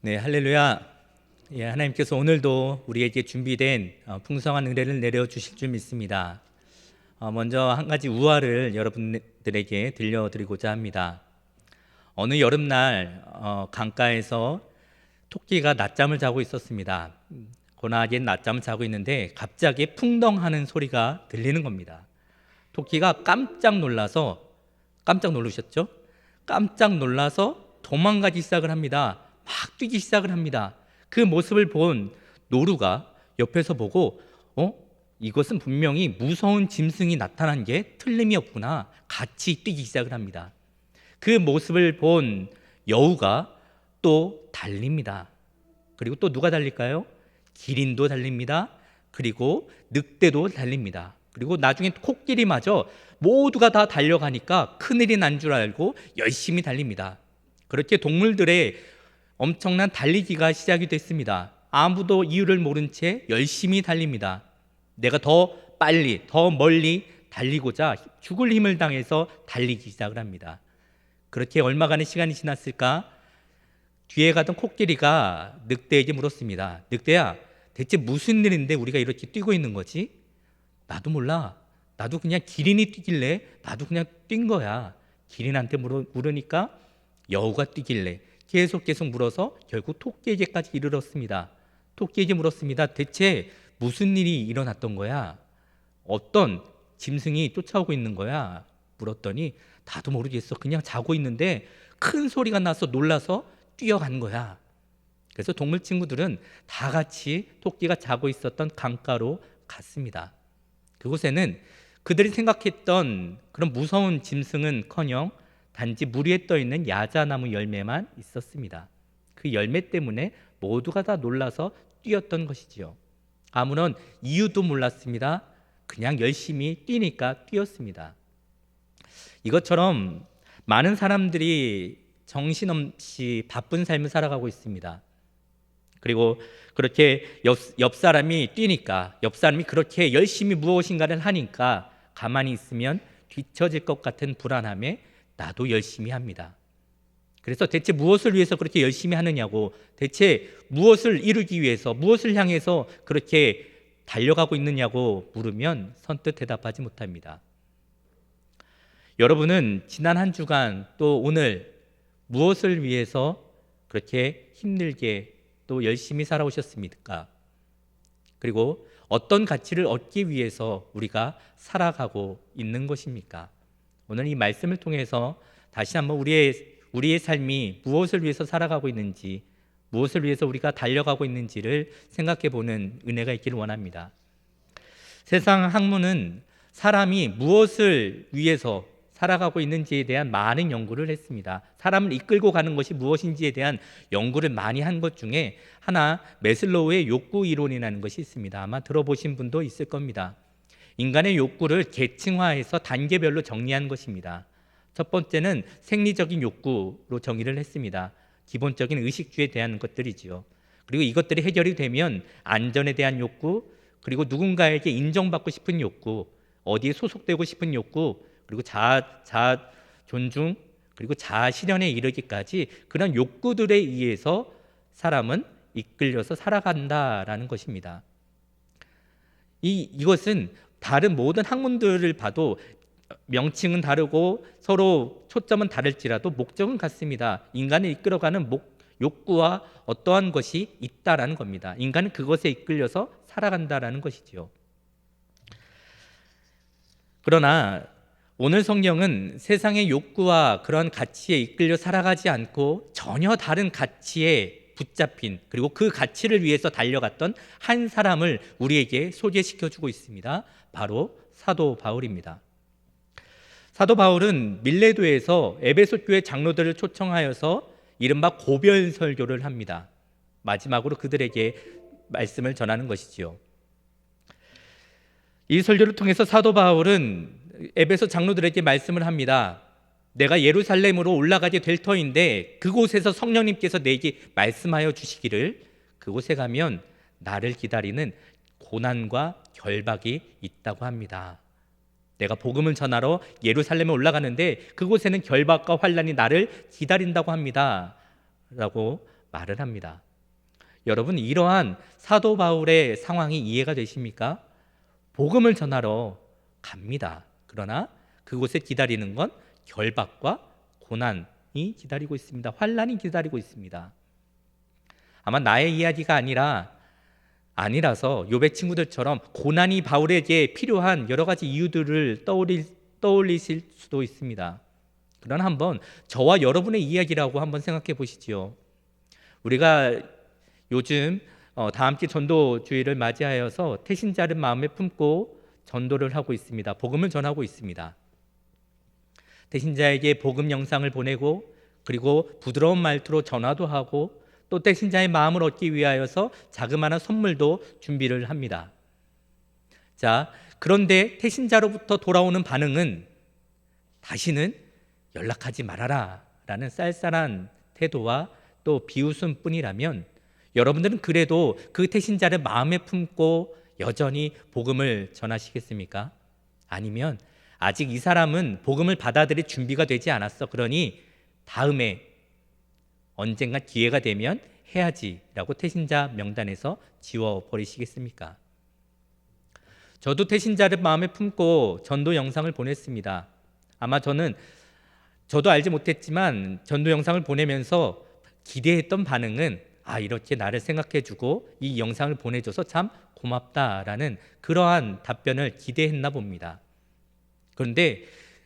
네, 할렐루야. 예, 하나님께서 오늘도 우리에게 준비된 풍성한 은혜를 내려 주실 줄 믿습니다. 먼저 한 가지 우화를 여러분들에게 들려드리고자 합니다. 어느 여름날 강가에서 토끼가 낮잠을 자고 있었습니다. 고나하게 낮잠을 자고 있는데 갑자기 풍덩하는 소리가 들리는 겁니다. 토끼가 깜짝 놀라셨죠? 깜짝 놀라서 도망가기 시작을 합니다. 막 뛰기 시작을 합니다. 그 모습을 본 노루가 옆에서 보고 이것은 분명히 무서운 짐승이 나타난 게 틀림이 없구나. 같이 뛰기 시작을 합니다. 그 모습을 본 여우가 또 달립니다. 그리고 또 누가 달릴까요? 기린도 달립니다. 그리고 늑대도 달립니다. 그리고 나중에 코끼리마저 모두가 다 달려가니까 큰일이 난 줄 알고 열심히 달립니다. 그렇게 동물들의 엄청난 달리기가 시작이 됐습니다. 아무도 이유를 모른 채 열심히 달립니다. 내가 더 빨리, 더 멀리 달리고자 죽을 힘을 당해서 달리기 시작을 합니다. 그렇게 얼마간의 시간이 지났을까? 뒤에 가던 코끼리가 늑대에게 물었습니다. 늑대야, 대체 무슨 일인데 우리가 이렇게 뛰고 있는 거지? 나도 몰라. 나도 그냥 기린이 뛰길래 나도 그냥 뛴 거야. 기린한테 물으니까 여우가 뛰길래 계속 물어서 결국 토끼에게까지 이르렀습니다. 토끼에게 물었습니다. 대체 무슨 일이 일어났던 거야? 어떤 짐승이 쫓아오고 있는 거야? 물었더니 나도 모르겠어. 그냥 자고 있는데 큰 소리가 나서 놀라서 뛰어간 거야. 그래서 동물 친구들은 다 같이 토끼가 자고 있었던 강가로 갔습니다. 그곳에는 그들이 생각했던 그런 무서운 짐승은커녕 단지 물 위에 떠 있는 야자나무 열매만 있었습니다. 그 열매 때문에 모두가 다 놀라서 뛰었던 것이지요. 아무런 이유도 몰랐습니다. 그냥 열심히 뛰니까 뛰었습니다. 이것처럼 많은 사람들이 정신없이 바쁜 삶을 살아가고 있습니다. 그리고 그렇게 옆 사람이 뛰니까, 옆 사람이 그렇게 열심히 무엇인가를 하니까 가만히 있으면 뒤처질 것 같은 불안함에 나도 열심히 합니다. 그래서 대체 무엇을 위해서 그렇게 열심히 하느냐고, 대체 무엇을 이루기 위해서, 무엇을 향해서 그렇게 달려가고 있느냐고 물으면 선뜻 대답하지 못합니다. 여러분은 지난 한 주간 또 오늘 무엇을 위해서 그렇게 힘들게 또 열심히 살아오셨습니까? 그리고 어떤 가치를 얻기 위해서 우리가 살아가고 있는 것입니까? 오늘 이 말씀을 통해서 다시 한번 우리의 삶이 무엇을 위해서 살아가고 있는지, 무엇을 위해서 우리가 달려가고 있는지를 생각해 보는 은혜가 있기를 원합니다. 세상 학문은 사람이 무엇을 위해서 살아가고 있는지에 대한 많은 연구를 했습니다. 사람을 이끌고 가는 것이 무엇인지에 대한 연구를 많이 한 것 중에 하나, 매슬로우의 욕구 이론이라는 것이 있습니다. 아마 들어보신 분도 있을 겁니다. 인간의 욕구를 계층화해서 단계별로 정리한 것입니다. 첫 번째는 생리적인 욕구로 정의를 했습니다. 기본적인 의식주에 대한 것들이지요. 그리고 이것들이 해결이 되면 안전에 대한 욕구, 그리고 누군가에게 인정받고 싶은 욕구, 어디에 소속되고 싶은 욕구, 그리고 자아 존중, 그리고 자아 실현에 이르기까지 그런 욕구들에 의해서 사람은 이끌려서 살아간다라는 것입니다. 이것은 다른 모든 학문들을 봐도 명칭은 다르고 서로 초점은 다를지라도 목적은 같습니다. 인간을 이끌어가는 욕구와 어떠한 것이 있다라는 겁니다. 인간은 그것에 이끌려서 살아간다라는 것이지요. 그러나 오늘 성경은 세상의 욕구와 그런 가치에 이끌려 살아가지 않고 전혀 다른 가치에 붙잡힌, 그리고 그 가치를 위해서 달려갔던 한 사람을 우리에게 소개시켜주고 있습니다. 바로 사도 바울입니다. 사도 바울은 밀레도에서 에베소 교회 장로들을 초청하여서 이른바 고별 설교를 합니다. 마지막으로 그들에게 말씀을 전하는 것이지요. 이 설교를 통해서 사도 바울은 에베소 장로들에게 말씀을 합니다. 내가 예루살렘으로 올라가게 될 터인데 그곳에서 성령님께서 내게 말씀하여 주시기를, 그곳에 가면 나를 기다리는 고난과 결박이 있다고 합니다. 내가 복음을 전하러 예루살렘에 올라가는데 그곳에는 결박과 환난이 나를 기다린다고 합니다 라고 말을 합니다. 여러분, 이러한 사도 바울의 상황이 이해가 되십니까? 복음을 전하러 갑니다. 그러나 그곳에 기다리는 건 결박과 고난이 기다리고 있습니다. 환난이 기다리고 있습니다. 아마 나의 이야기가 아니라서 욥의 친구들처럼 고난이 바울에게 필요한 여러 가지 이유들을 떠올리실 수도 있습니다. 그러나 한번 저와 여러분의 이야기라고 한번 생각해 보시지요. 우리가 요즘 다음 주 전도주의를 맞이하여서 태신자를 마음에 품고 전도를 하고 있습니다. 복음을 전하고 있습니다. 태신자에게 복음 영상을 보내고, 그리고 부드러운 말투로 전화도 하고, 또 태신자의 마음을 얻기 위하여서 자그마한 선물도 준비를 합니다. 자, 그런데 태신자로부터 돌아오는 반응은 다시는 연락하지 말아라 라는 쌀쌀한 태도와 또 비웃음 뿐이라면, 여러분들은 그래도 그 태신자를 마음에 품고 여전히 복음을 전하시겠습니까? 아니면 아직 이 사람은 복음을 받아들일 준비가 되지 않았어, 그러니 다음에 언젠가 기회가 되면 해야지라고 태신자 명단에서 지워버리시겠습니까? 저도 태신자를 마음에 품고 전도 영상을 보냈습니다. 아마 저도 알지 못했지만 전도 영상을 보내면서 기대했던 반응은 이렇게 나를 생각해주고 이 영상을 보내줘서 참 고맙다라는 그러한 답변을 기대했나 봅니다. 그런데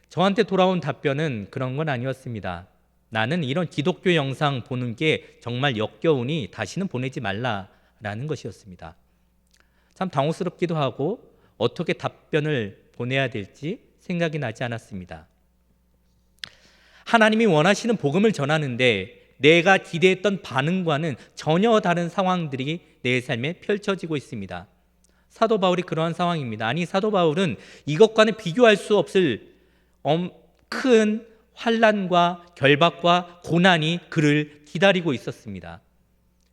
저한테 돌아온 답변은 그런 건 아니었습니다. 나는 이런 기독교 영상 보는 게 정말 역겨우니 다시는 보내지 말라라는 것이었습니다. 참 당혹스럽기도 하고 어떻게 답변을 보내야 될지 생각이 나지 않았습니다. 하나님이 원하시는 복음을 전하는데 내가 기대했던 반응과는 전혀 다른 상황들이 내 삶에 펼쳐지고 있습니다. 사도 바울이 그러한 상황입니다. 아니, 사도 바울은 이것과는 비교할 수 없을 큰 환난과 결박과 고난이 그를 기다리고 있었습니다.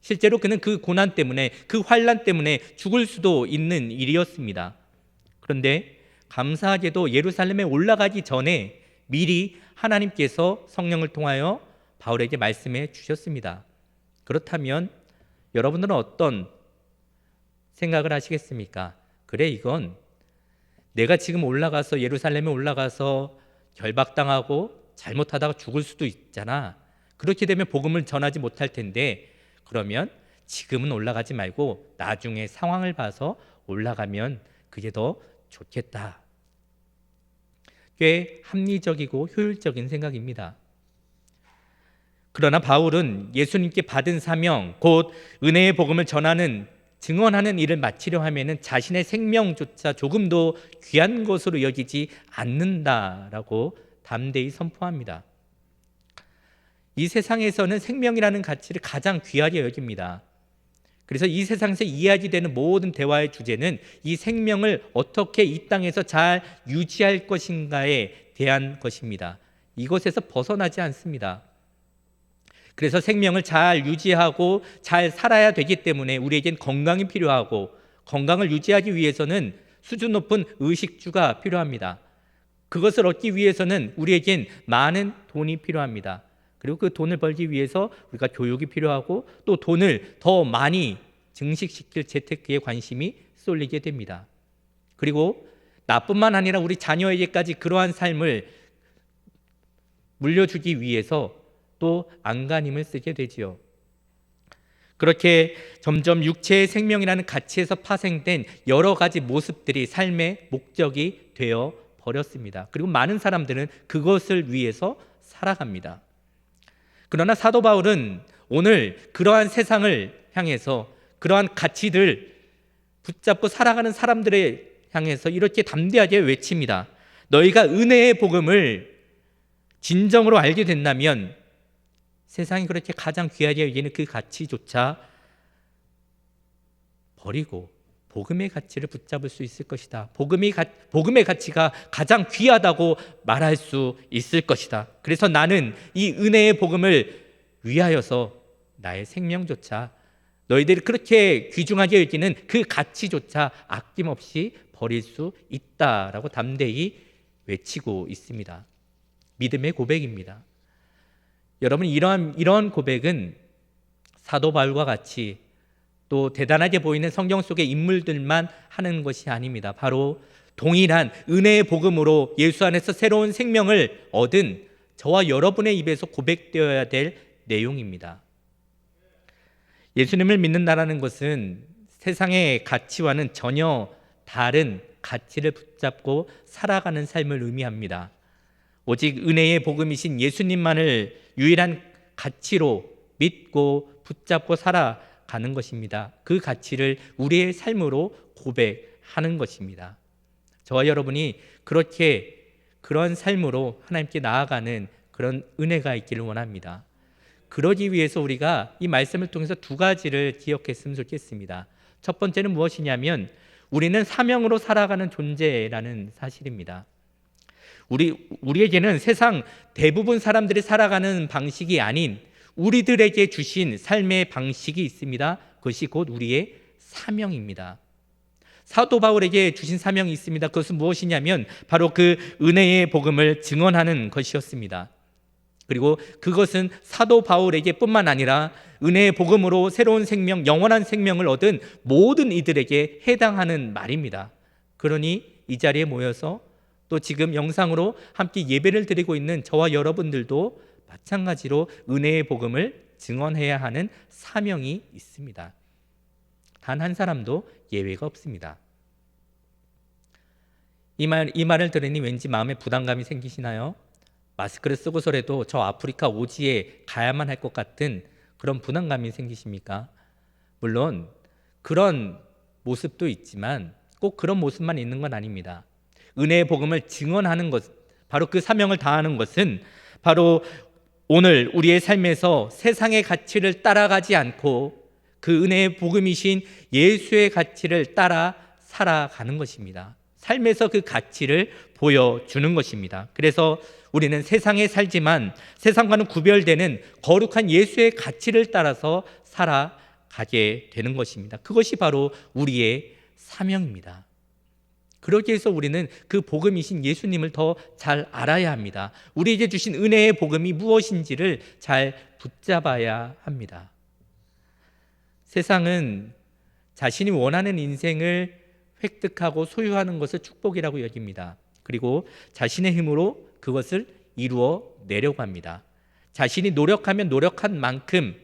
실제로 그는 그 고난 때문에, 그 환난 때문에 죽을 수도 있는 일이었습니다. 그런데 감사하게도 예루살렘에 올라가기 전에 미리 하나님께서 성령을 통하여 바울에게 말씀해 주셨습니다. 그렇다면 여러분들은 어떤 생각을 하시겠습니까? 그래, 이건 내가 지금 예루살렘에 올라가서 결박당하고 잘못하다가 죽을 수도 있잖아. 그렇게 되면 복음을 전하지 못할 텐데, 그러면 지금은 올라가지 말고 나중에 상황을 봐서 올라가면 그게 더 좋겠다. 꽤 합리적이고 효율적인 생각입니다. 그러나 바울은 예수님께 받은 사명, 곧 은혜의 복음을 증언하는 일을 마치려 하면은 자신의 생명조차 조금도 귀한 것으로 여기지 않는다라고 담대히 선포합니다. 이 세상에서는 생명이라는 가치를 가장 귀하게 여깁니다. 그래서 이 세상에서 이야기되는 모든 대화의 주제는 이 생명을 어떻게 이 땅에서 잘 유지할 것인가에 대한 것입니다. 이것에서 벗어나지 않습니다. 그래서 생명을 잘 유지하고 잘 살아야 되기 때문에 우리에겐 건강이 필요하고, 건강을 유지하기 위해서는 수준 높은 의식주가 필요합니다. 그것을 얻기 위해서는 우리에겐 많은 돈이 필요합니다. 그리고 그 돈을 벌기 위해서 우리가 교육이 필요하고, 또 돈을 더 많이 증식시킬 재테크에 관심이 쏠리게 됩니다. 그리고 나뿐만 아니라 우리 자녀에게까지 그러한 삶을 물려주기 위해서 또 안간힘을 쓰게 되지요. 그렇게 점점 육체의 생명이라는 가치에서 파생된 여러 가지 모습들이 삶의 목적이 되어 버렸습니다. 그리고 많은 사람들은 그것을 위해서 살아갑니다. 그러나 사도 바울은 오늘 그러한 세상을 향해서, 그러한 가치들 붙잡고 살아가는 사람들을 향해서 이렇게 담대하게 외칩니다. 너희가 은혜의 복음을 진정으로 알게 된다면 세상이 그렇게 가장 귀하게 여기는 그 가치조차 버리고 복음의 가치를 붙잡을 수 있을 것이다. 복음의 가치가 가장 귀하다고 말할 수 있을 것이다. 그래서 나는 이 은혜의 복음을 위하여서 나의 생명조차, 너희들이 그렇게 귀중하게 여기는 그 가치조차 아낌없이 버릴 수 있다라고 담대히 외치고 있습니다. 믿음의 고백입니다. 여러분, 이러한 고백은 사도 바울과 같이 또 대단하게 보이는 성경 속의 인물들만 하는 것이 아닙니다. 바로 동일한 은혜의 복음으로 예수 안에서 새로운 생명을 얻은 저와 여러분의 입에서 고백되어야 될 내용입니다. 예수님을 믿는다라는 것은 세상의 가치와는 전혀 다른 가치를 붙잡고 살아가는 삶을 의미합니다. 오직 은혜의 복음이신 예수님만을 유일한 가치로 믿고 붙잡고 살아가는 것입니다. 그 가치를 우리의 삶으로 고백하는 것입니다. 저와 여러분이 그런 삶으로 하나님께 나아가는 그런 은혜가 있기를 원합니다. 그러기 위해서 우리가 이 말씀을 통해서 두 가지를 기억했으면 좋겠습니다. 첫 번째는 무엇이냐면 우리는 사명으로 살아가는 존재라는 사실입니다. 우리에게는 세상 대부분 사람들이 살아가는 방식이 아닌 우리들에게 주신 삶의 방식이 있습니다. 그것이 곧 우리의 사명입니다. 사도 바울에게 주신 사명이 있습니다. 그것은 무엇이냐면 바로 그 은혜의 복음을 증언하는 것이었습니다. 그리고 그것은 사도 바울에게 뿐만 아니라 은혜의 복음으로 새로운 생명, 영원한 생명을 얻은 모든 이들에게 해당하는 말입니다. 그러니 이 자리에 모여서 또 지금 영상으로 함께 예배를 드리고 있는 저와 여러분들도 마찬가지로 은혜의 복음을 증언해야 하는 사명이 있습니다. 단 한 사람도 예외가 없습니다. 이 말을 들으니 왠지 마음에 부담감이 생기시나요? 마스크를 쓰고서라도 저 아프리카 오지에 가야만 할 것 같은 그런 부담감이 생기십니까? 물론 그런 모습도 있지만 꼭 그런 모습만 있는 건 아닙니다. 은혜의 복음을 증언하는 것, 바로 그 사명을 다하는 것은 바로 오늘 우리의 삶에서 세상의 가치를 따라가지 않고 그 은혜의 복음이신 예수의 가치를 따라 살아가는 것입니다. 삶에서 그 가치를 보여주는 것입니다. 그래서 우리는 세상에 살지만 세상과는 구별되는 거룩한 예수의 가치를 따라서 살아가게 되는 것입니다. 그것이 바로 우리의 사명입니다. 그러기 위해서 우리는 그 복음이신 예수님을 더 잘 알아야 합니다. 우리에게 주신 은혜의 복음이 무엇인지를 잘 붙잡아야 합니다. 세상은 자신이 원하는 인생을 획득하고 소유하는 것을 축복이라고 여깁니다. 그리고 자신의 힘으로 그것을 이루어 내려고 합니다. 자신이 노력하면 노력한 만큼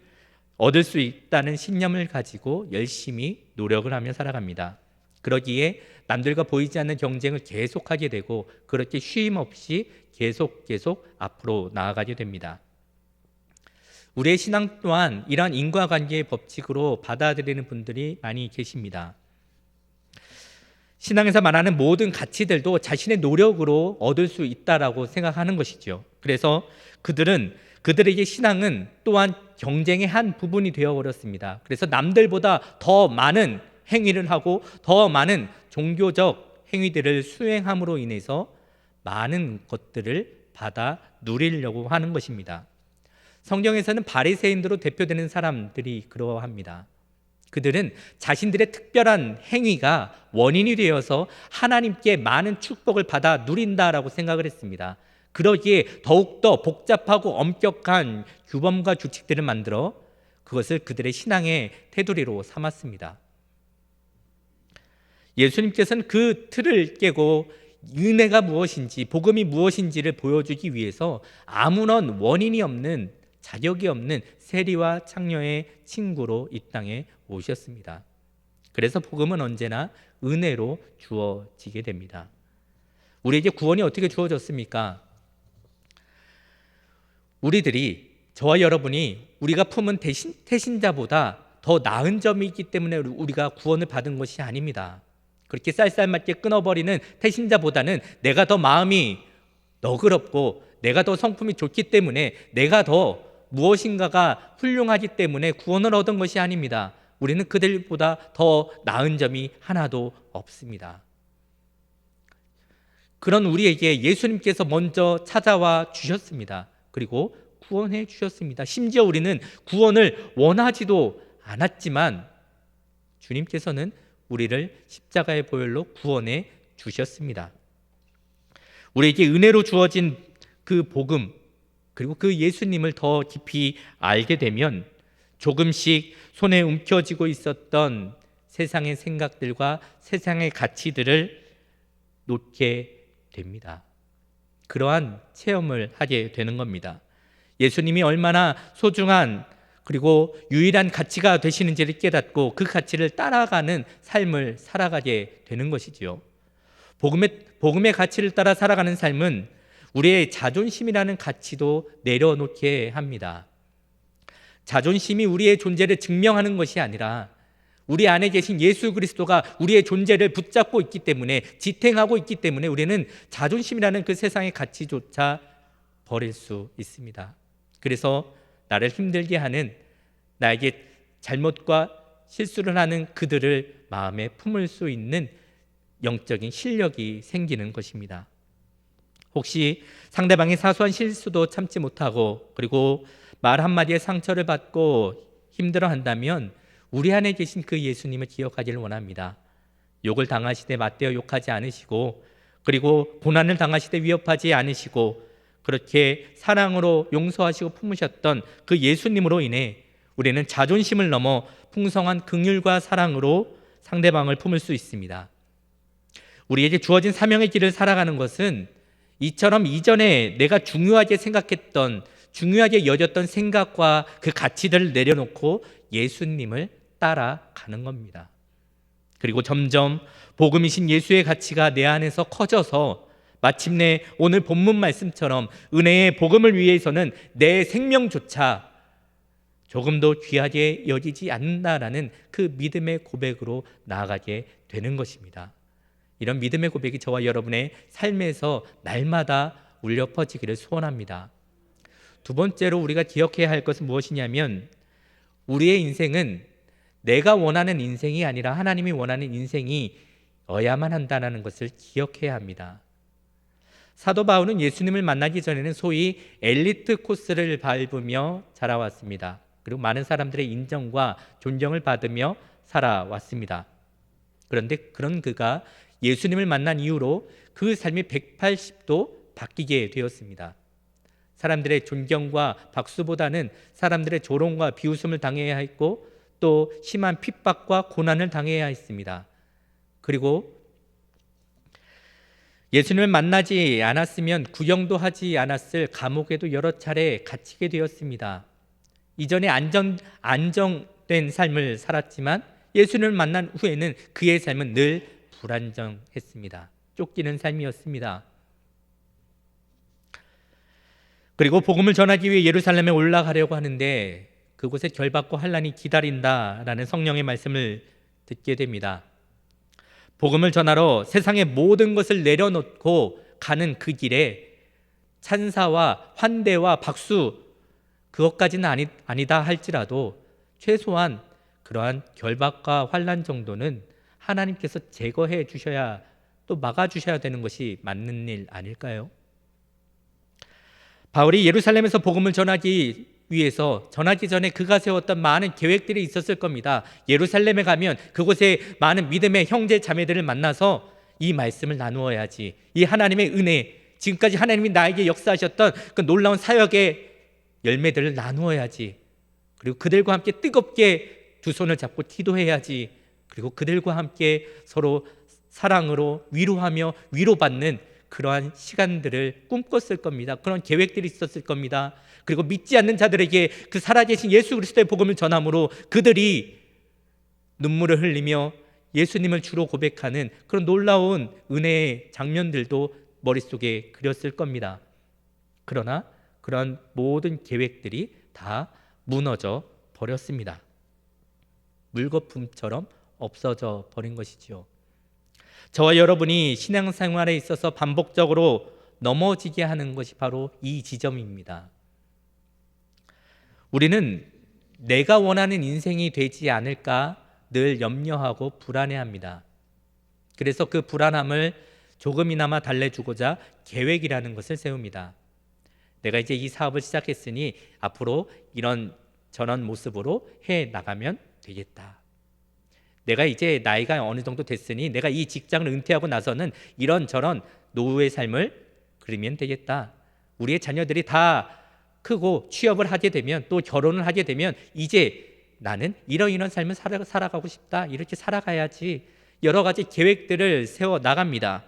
얻을 수 있다는 신념을 가지고 열심히 노력을 하며 살아갑니다. 그러기에 남들과 보이지 않는 경쟁을 계속하게 되고 그렇게 쉼 없이 계속 앞으로 나아가게 됩니다. 우리의 신앙 또한 이러한 인과관계의 법칙으로 받아들이는 분들이 많이 계십니다. 신앙에서 말하는 모든 가치들도 자신의 노력으로 얻을 수 있다라고 생각하는 것이죠. 그래서 그들에게 신앙은 또한 경쟁의 한 부분이 되어버렸습니다. 그래서 남들보다 더 많은 행위를 하고 더 많은 종교적 행위들을 수행함으로 인해서 많은 것들을 받아 누리려고 하는 것입니다. 성경에서는 바리새인으로 대표되는 사람들이 그러합니다. 그들은 자신들의 특별한 행위가 원인이 되어서 하나님께 많은 축복을 받아 누린다라고 생각을 했습니다. 그러기에 더욱더 복잡하고 엄격한 규범과 규칙들을 만들어 그것을 그들의 신앙의 테두리로 삼았습니다. 예수님께서는 그 틀을 깨고 은혜가 무엇인지, 복음이 무엇인지를 보여주기 위해서 아무런 원인이 없는, 자격이 없는 세리와 창녀의 친구로 이 땅에 오셨습니다. 그래서 복음은 언제나 은혜로 주어지게 됩니다. 우리에게 구원이 어떻게 주어졌습니까? 우리들이, 저와 여러분이 우리가 품은 태신자보다 더 나은 점이 있기 때문에 우리가 구원을 받은 것이 아닙니다. 그렇게 쌀쌀맞게 끊어버리는 태신자보다는 내가 더 마음이 너그럽고 내가 더 성품이 좋기 때문에, 내가 더 무엇인가가 훌륭하기 때문에 구원을 얻은 것이 아닙니다. 우리는 그들보다 더 나은 점이 하나도 없습니다. 그런 우리에게 예수님께서 먼저 찾아와 주셨습니다. 그리고 구원해 주셨습니다. 심지어 우리는 구원을 원하지도 않았지만 주님께서는 우리를 십자가의 보혈로 구원해 주셨습니다. 우리에게 은혜로 주어진 그 복음, 그리고 그 예수님을 더 깊이 알게 되면 조금씩 손에 움켜쥐고 있었던 세상의 생각들과 세상의 가치들을 놓게 됩니다. 그러한 체험을 하게 되는 겁니다. 예수님이 얼마나 소중한 그리고 유일한 가치가 되시는지를 깨닫고 그 가치를 따라가는 삶을 살아가게 되는 것이지요. 복음의 가치를 따라 살아가는 삶은 우리의 자존심이라는 가치도 내려놓게 합니다. 자존심이 우리의 존재를 증명하는 것이 아니라 우리 안에 계신 예수 그리스도가 우리의 존재를 붙잡고 있기 때문에, 지탱하고 있기 때문에 우리는 자존심이라는 그 세상의 가치조차 버릴 수 있습니다. 그래서 나를 힘들게 하는, 나에게 잘못과 실수를 하는 그들을 마음에 품을 수 있는 영적인 실력이 생기는 것입니다. 혹시 상대방의 사소한 실수도 참지 못하고 그리고 말 한마디에 상처를 받고 힘들어한다면 우리 안에 계신 그 예수님을 기억하기를 원합니다. 욕을 당하시되 맞대어 욕하지 않으시고, 그리고 고난을 당하시되 위협하지 않으시고, 그렇게 사랑으로 용서하시고 품으셨던 그 예수님으로 인해 우리는 자존심을 넘어 풍성한 긍휼과 사랑으로 상대방을 품을 수 있습니다. 우리에게 주어진 사명의 길을 살아가는 것은 이처럼 이전에 내가 중요하게 생각했던, 중요하게 여겼던 생각과 그 가치들을 내려놓고 예수님을 따라가는 겁니다. 그리고 점점 복음이신 예수의 가치가 내 안에서 커져서 마침내 오늘 본문 말씀처럼 은혜의 복음을 위해서는 내 생명조차 조금도 귀하게 여기지 않는다라는 그 믿음의 고백으로 나아가게 되는 것입니다. 이런 믿음의 고백이 저와 여러분의 삶에서 날마다 울려 퍼지기를 소원합니다. 두 번째로 우리가 기억해야 할 것은 무엇이냐면, 우리의 인생은 내가 원하는 인생이 아니라 하나님이 원하는 인생이어야만 한다는 것을 기억해야 합니다. 사도 바울은 예수님을 만나기 전에는 소위 엘리트 코스를 밟으며 자라왔습니다. 그리고 많은 사람들의 인정과 존경을 받으며 살아왔습니다. 그런데 그런 그가 예수님을 만난 이후로 그 삶이 180도 바뀌게 되었습니다. 사람들의 존경과 박수보다는 사람들의 조롱과 비웃음을 당해야 했고, 또 심한 핍박과 고난을 당해야 했습니다. 그리고 예수님을 만나지 않았으면 구경도 하지 않았을 감옥에도 여러 차례 갇히게 되었습니다. 이전에 안정된 삶을 살았지만 예수님을 만난 후에는 그의 삶은 늘 불안정했습니다. 쫓기는 삶이었습니다. 그리고 복음을 전하기 위해 예루살렘에 올라가려고 하는데 그곳에 결박과 환난이 기다린다라는 성령의 말씀을 듣게 됩니다. 복음을 전하러 세상의 모든 것을 내려놓고 가는 그 길에 찬사와 환대와 박수, 그것까지는 아니다 할지라도 최소한 그러한 결박과 환난 정도는 하나님께서 제거해 주셔야, 또 막아주셔야 되는 것이 맞는 일 아닐까요? 바울이 예루살렘에서 복음을 전하기 전에 그가 세웠던 많은 계획들이 있었을 겁니다. 예루살렘에 가면 그곳에 많은 믿음의 형제 자매들을 만나서 이 말씀을 나누어야지, 이 하나님의 은혜, 지금까지 하나님이 나에게 역사하셨던 그 놀라운 사역의 열매들을 나누어야지, 그리고 그들과 함께 뜨겁게 두 손을 잡고 기도해야지, 그리고 그들과 함께 서로 사랑으로 위로하며 위로받는 그러한 시간들을 꿈꿨을 겁니다. 그런 계획들이 있었을 겁니다. 그리고 믿지 않는 자들에게 그 살아계신 예수 그리스도의 복음을 전함으로 그들이 눈물을 흘리며 예수님을 주로 고백하는 그런 놀라운 은혜의 장면들도 머릿속에 그렸을 겁니다. 그러나 그런 모든 계획들이 다 무너져 버렸습니다. 물거품처럼 없어져 버린 것이지요. 저와 여러분이 신앙생활에 있어서 반복적으로 넘어지게 하는 것이 바로 이 지점입니다. 우리는 내가 원하는 인생이 되지 않을까 늘 염려하고 불안해합니다. 그래서 그 불안함을 조금이나마 달래주고자 계획이라는 것을 세웁니다. 내가 이제 이 사업을 시작했으니 앞으로 이런 저런 모습으로 해 나가면 되겠다. 내가 이제 나이가 어느 정도 됐으니 내가 이 직장을 은퇴하고 나서는 이런저런 노후의 삶을 그리면 되겠다. 우리의 자녀들이 다 크고 취업을 하게 되면, 또 결혼을 하게 되면 이제 나는 이런 삶을 살아가고 싶다. 이렇게 살아가야지. 여러 가지 계획들을 세워 나갑니다.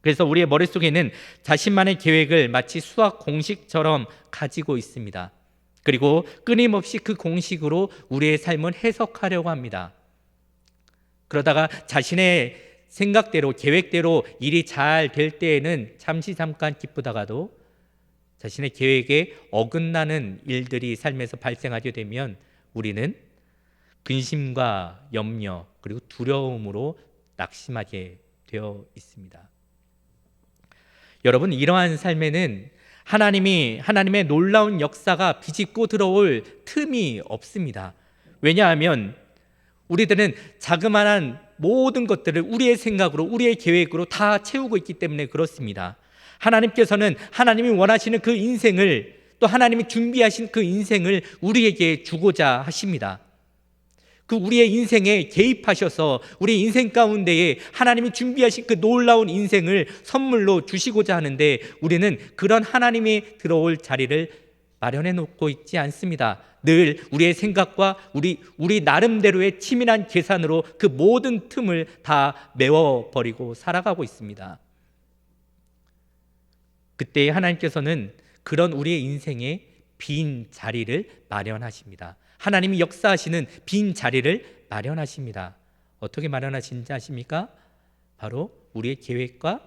그래서 우리의 머릿속에는 자신만의 계획을 마치 수학 공식처럼 가지고 있습니다. 그리고 끊임없이 그 공식으로 우리의 삶을 해석하려고 합니다. 그러다가 자신의 생각대로 계획대로 일이 잘 될 때에는 잠깐 기쁘다가도 자신의 계획에 어긋나는 일들이 삶에서 발생하게 되면 우리는 근심과 염려 그리고 두려움으로 낙심하게 되어 있습니다. 여러분, 이러한 삶에는 하나님의 놀라운 역사가 비집고 들어올 틈이 없습니다. 왜냐하면 우리들은 자그마한 모든 것들을 우리의 생각으로, 우리의 계획으로 다 채우고 있기 때문에 그렇습니다. 하나님께서는 하나님이 원하시는 그 인생을, 또 하나님이 준비하신 그 인생을 우리에게 주고자 하십니다. 그 우리의 인생에 개입하셔서 우리 인생 가운데에 하나님이 준비하신 그 놀라운 인생을 선물로 주시고자 하는데, 우리는 그런 하나님이 들어올 자리를 마련해 놓고 있지 않습니다. 늘 우리의 생각과 우리 나름대로의 치밀한 계산으로 그 모든 틈을 다 메워버리고 살아가고 있습니다. 그때 하나님께서는 그런 우리의 인생에 빈 자리를 마련하십니다. 하나님이 역사하시는 빈 자리를 마련하십니다. 어떻게 마련하시는지 아십니까? 바로 우리의 계획과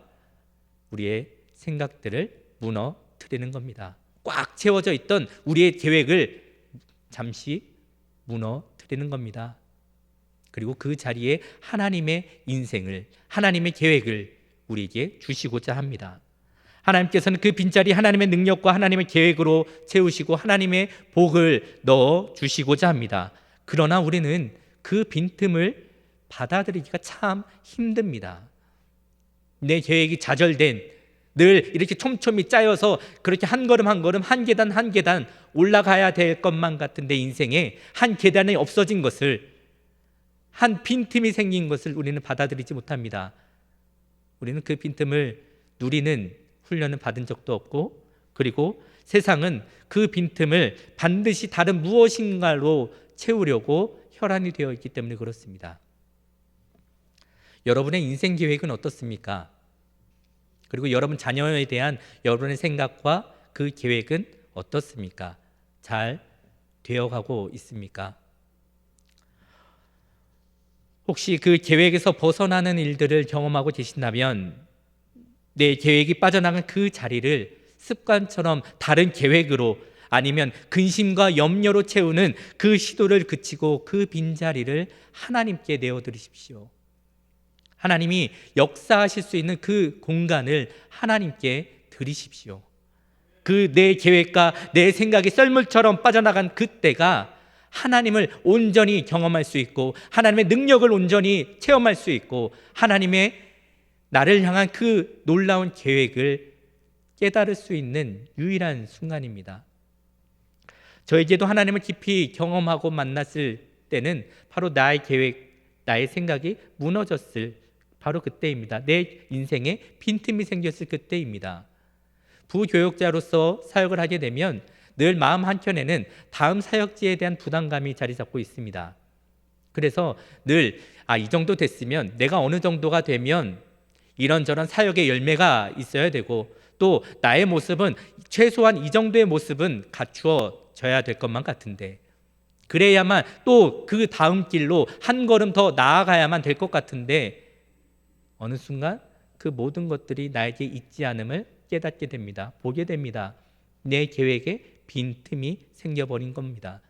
우리의 생각들을 무너뜨리는 겁니다. 꽉 채워져 있던 우리의 계획을 잠시 무너뜨리는 겁니다. 그리고 그 자리에 하나님의 인생을, 하나님의 계획을 우리에게 주시고자 합니다. 하나님께서는 그 빈자리 하나님의 능력과 하나님의 계획으로 채우시고 하나님의 복을 넣어 주시고자 합니다. 그러나 우리는 그 빈틈을 받아들이기가 참 힘듭니다. 내 계획이 좌절된, 늘 이렇게 촘촘히 짜여서 그렇게 한 걸음 한 걸음, 한 계단 올라가야 될 것만 같은 내 인생에 한 계단이 없어진 것을, 한 빈틈이 생긴 것을 우리는 받아들이지 못합니다. 우리는 그 빈틈을 누리는 훈련을 받은 적도 없고, 그리고 세상은 그 빈틈을 반드시 다른 무엇인가로 채우려고 혈안이 되어 있기 때문에 그렇습니다. 여러분의 인생 계획은 어떻습니까? 그리고 여러분 자녀에 대한 여러분의 생각과 그 계획은 어떻습니까? 잘 되어가고 있습니까? 혹시 그 계획에서 벗어나는 일들을 경험하고 계신다면 내 계획이 빠져나간 그 자리를 습관처럼 다른 계획으로, 아니면 근심과 염려로 채우는 그 시도를 그치고 그 빈자리를 하나님께 내어드리십시오. 하나님이 역사하실 수 있는 그 공간을 하나님께 드리십시오. 그 내 계획과 내 생각이 썰물처럼 빠져나간 그때가 하나님을 온전히 경험할 수 있고, 하나님의 능력을 온전히 체험할 수 있고, 하나님의 나를 향한 그 놀라운 계획을 깨달을 수 있는 유일한 순간입니다. 저에게도 하나님을 깊이 경험하고 만났을 때는 바로 나의 계획, 나의 생각이 무너졌을 바로 그때입니다. 내 인생에 빈틈이 생겼을 그때입니다. 부교역자로서 사역을 하게 되면 늘 마음 한켠에는 다음 사역지에 대한 부담감이 자리 잡고 있습니다. 그래서 늘 이 정도 됐으면, 내가 어느 정도가 되면 이런저런 사역의 열매가 있어야 되고, 또 나의 모습은 최소한 이 정도의 모습은 갖추어져야 될 것만 같은데, 그래야만 또 그 다음 길로 한 걸음 더 나아가야만 될 것 같은데, 어느 순간 그 모든 것들이 나에게 있지 않음을 깨닫게 됩니다. 보게 됩니다. 내 계획에 빈틈이 생겨버린 겁니다.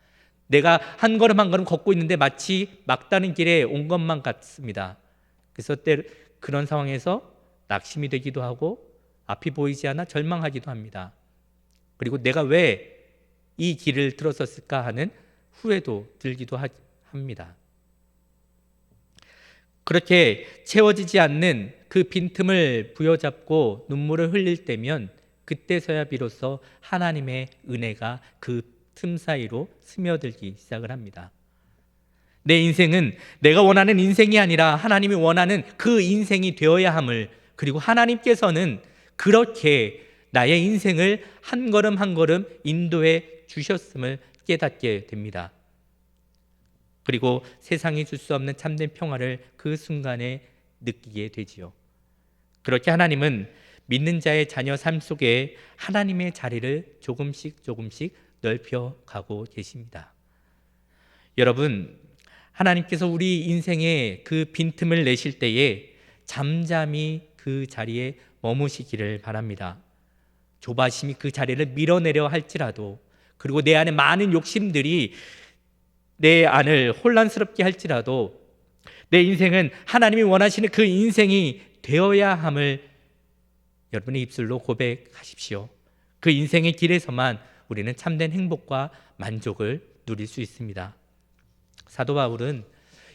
내가 한 걸음 한 걸음 걷고 있는데 마치 막다른 길에 온 것만 같습니다. 그래서 그런 상황에서 낙심이 되기도 하고 앞이 보이지 않아 절망하기도 합니다. 그리고 내가 왜 이 길을 들었었을까 하는 후회도 들기도 합니다. 그렇게 채워지지 않는 그 빈틈을 부여잡고 눈물을 흘릴 때면, 그때서야 비로소 하나님의 은혜가 그 틈 사이로 스며들기 시작을 합니다. 내 인생은 내가 원하는 인생이 아니라 하나님이 원하는 그 인생이 되어야 함을, 그리고 하나님께서는 그렇게 나의 인생을 한 걸음 한 걸음 인도해 주셨음을 깨닫게 됩니다. 그리고 세상이 줄 수 없는 참된 평화를 그 순간에 느끼게 되지요. 그렇게 하나님은 믿는 자의 자녀 삶 속에 하나님의 자리를 조금씩 넓혀 가고 계십니다. 여러분, 하나님께서 우리 인생에 그 빈틈을 내실 때에 잠잠히 그 자리에 머무시기를 바랍니다. 조바심이 그 자리를 밀어내려 할지라도, 그리고 내 안에 많은 욕심들이 내 안을 혼란스럽게 할지라도 내 인생은 하나님이 원하시는 그 인생이 되어야 함을 여러분의 입술로 고백하십시오. 그 인생의 길에서만 우리는 참된 행복과 만족을 누릴 수 있습니다. 사도 바울은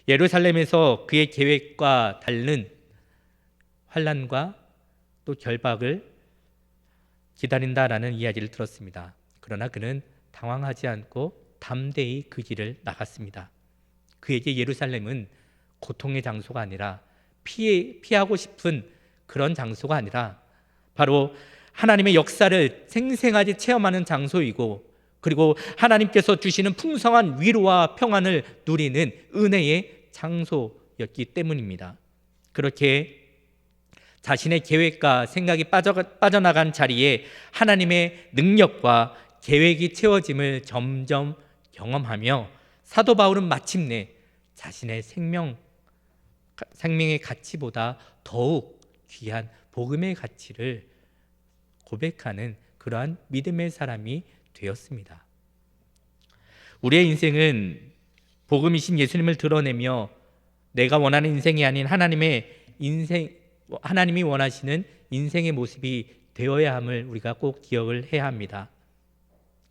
예루살렘에서 그의 계획과 다른 환난과 또 결박을 기다린다라는 이야기를 들었습니다. 그러나 그는 당황하지 않고 담대히 그 길을 나갔습니다. 그에게 예루살렘은 고통의 장소가 아니라 피하고 싶은 그런 장소가 아니라 바로 하나님의 역사를 생생하게 체험하는 장소이고, 그리고 하나님께서 주시는 풍성한 위로와 평안을 누리는 은혜의 장소였기 때문입니다. 그렇게 자신의 계획과 생각이 빠져나간 자리에 하나님의 능력과 계획이 채워짐을 점점 경험하며 사도 바울은 마침내 자신의 생명의 가치보다 더욱 귀한 복음의 가치를 고백하는 그러한 믿음의 사람이 되었습니다. 우리의 인생은 복음이신 예수님을 드러내며 내가 원하는 인생이 아닌 하나님이 원하시는 인생의 모습이 되어야 함을 우리가 꼭 기억을 해야 합니다.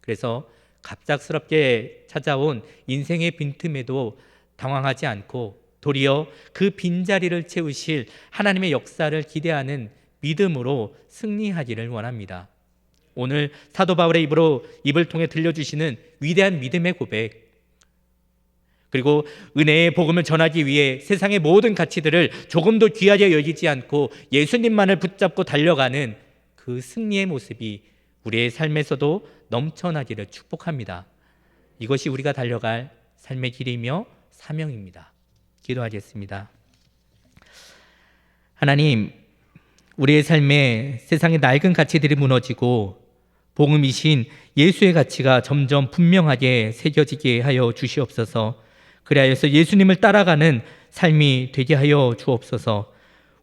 그래서 갑작스럽게 찾아온 인생의 빈틈에도 당황하지 않고 도리어 그 빈자리를 채우실 하나님의 역사를 기대하는 믿음으로 승리하기를 원합니다. 오늘 사도 바울의 입을 통해 들려주시는 위대한 믿음의 고백, 그리고 은혜의 복음을 전하기 위해 세상의 모든 가치들을 조금도 귀하게 여기지 않고 예수님만을 붙잡고 달려가는 그 승리의 모습이 우리의 삶에서도 넘쳐나기를 축복합니다. 이것이 우리가 달려갈 삶의 길이며 사명입니다. 기도하겠습니다. 하나님, 우리의 삶에 세상의 낡은 가치들이 무너지고 복음이신 예수의 가치가 점점 분명하게 새겨지게 하여 주시옵소서. 그리하여서 예수님을 따라가는 삶이 되게 하여 주옵소서.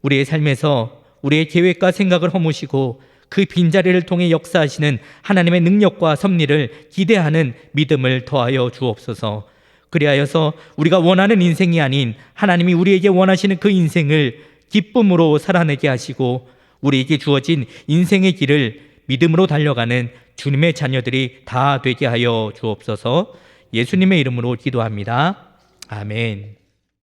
우리의 삶에서 우리의 계획과 생각을 허무시고 그 빈자리를 통해 역사하시는 하나님의 능력과 섭리를 기대하는 믿음을 더하여 주옵소서. 그리하여서 우리가 원하는 인생이 아닌 하나님이 우리에게 원하시는 그 인생을 기쁨으로 살아내게 하시고 우리에게 주어진 인생의 길을 믿음으로 달려가는 주님의 자녀들이 다 되게 하여 주옵소서. 예수님의 이름으로 기도합니다. 아멘.